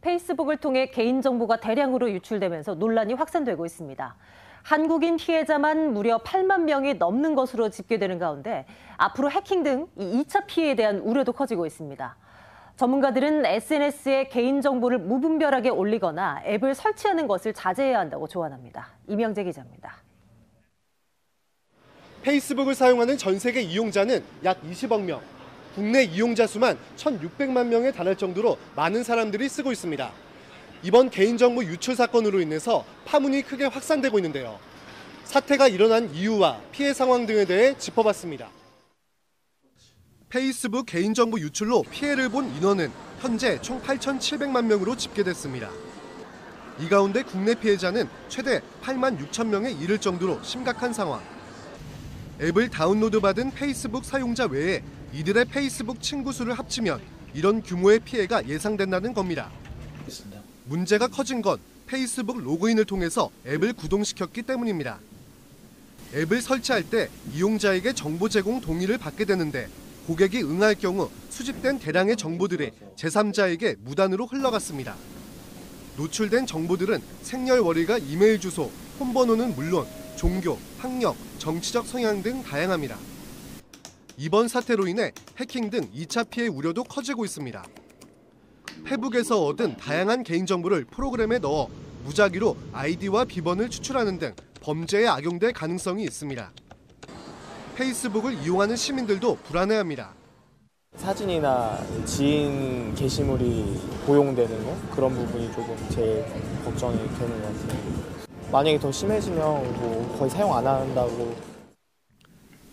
페이스북을 통해 개인정보가 대량으로 유출되면서 논란이 확산되고 있습니다. 한국인 피해자만 무려 8만 명이 넘는 것으로 집계되는 가운데 앞으로 해킹 등 2차 피해에 대한 우려도 커지고 있습니다. 전문가들은 SNS에 개인정보를 무분별하게 올리거나 앱을 설치하는 것을 자제해야 한다고 조언합니다. 이명재 기자입니다. 페이스북을 사용하는 전 세계 이용자는 약 20억 명, 국내 이용자 수만 1,600만 명에 달할 정도로 많은 사람들이 쓰고 있습니다. 이번 개인정보 유출 사건으로 인해서 파문이 크게 확산되고 있는데요. 사태가 일어난 이유와 피해 상황 등에 대해 짚어봤습니다. 페이스북 개인정보 유출로 피해를 본 인원은 현재 총 8,700만 명으로 집계됐습니다. 이 가운데 국내 피해자는 최대 8만 6천 명에 이를 정도로 심각한 상황. 앱을 다운로드받은 페이스북 사용자 외에 이들의 페이스북 친구 수를 합치면 이런 규모의 피해가 예상된다는 겁니다. 문제가 커진 건 페이스북 로그인을 통해서 앱을 구동시켰기 때문입니다. 앱을 설치할 때 이용자에게 정보 제공 동의를 받게 되는데 고객이 응할 경우 수집된 대량의 정보들이 제3자에게 무단으로 흘러갔습니다. 노출된 정보들은 생년월일과 이메일 주소, 폰번호는 물론 종교, 학력, 정치적 성향 등 다양합니다. 이번 사태로 인해 해킹 등 2차 피해 우려도 커지고 있습니다. 페북에서 얻은 다양한 개인정보를 프로그램에 넣어 무작위로 아이디와 비번을 추출하는 등 범죄에 악용될 가능성이 있습니다. 페이스북을 이용하는 시민들도 불안해합니다. 사진이나 지인 게시물이 도용되는 거? 그런 부분이 조금 제일 걱정이 되는 것 같아요. 만약에 더 심해지면 거의 사용 안 한다고.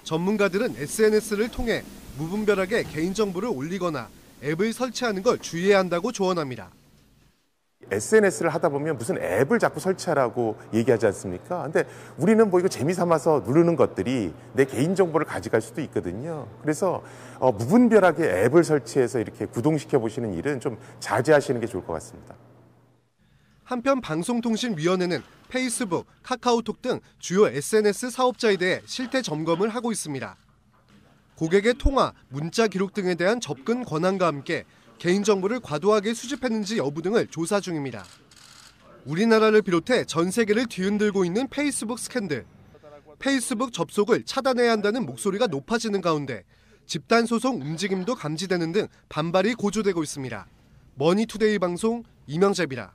전문가들은 SNS를 통해 무분별하게 개인정보를 올리거나 앱을 설치하는 걸 주의해야 한다고 조언합니다. SNS를 하다 보면 무슨 앱을 자꾸 설치하라고 얘기하지 않습니까? 근데 우리는 이거 재미삼아서 누르는 것들이 내 개인정보를 가져갈 수도 있거든요. 그래서 무분별하게 앱을 설치해서 이렇게 구동시켜 보시는 일은 좀 자제하시는 게 좋을 것 같습니다. 한편 방송통신위원회는 페이스북, 카카오톡 등 주요 SNS 사업자에 대해 실태 점검을 하고 있습니다. 고객의 통화, 문자 기록 등에 대한 접근 권한과 함께 개인정보를 과도하게 수집했는지 여부 등을 조사 중입니다. 우리나라를 비롯해 전 세계를 뒤흔들고 있는 페이스북 스캔들. 페이스북 접속을 차단해야 한다는 목소리가 높아지는 가운데 집단 소송 움직임도 감지되는 등 반발이 고조되고 있습니다. 머니투데이 방송 이명재입니다.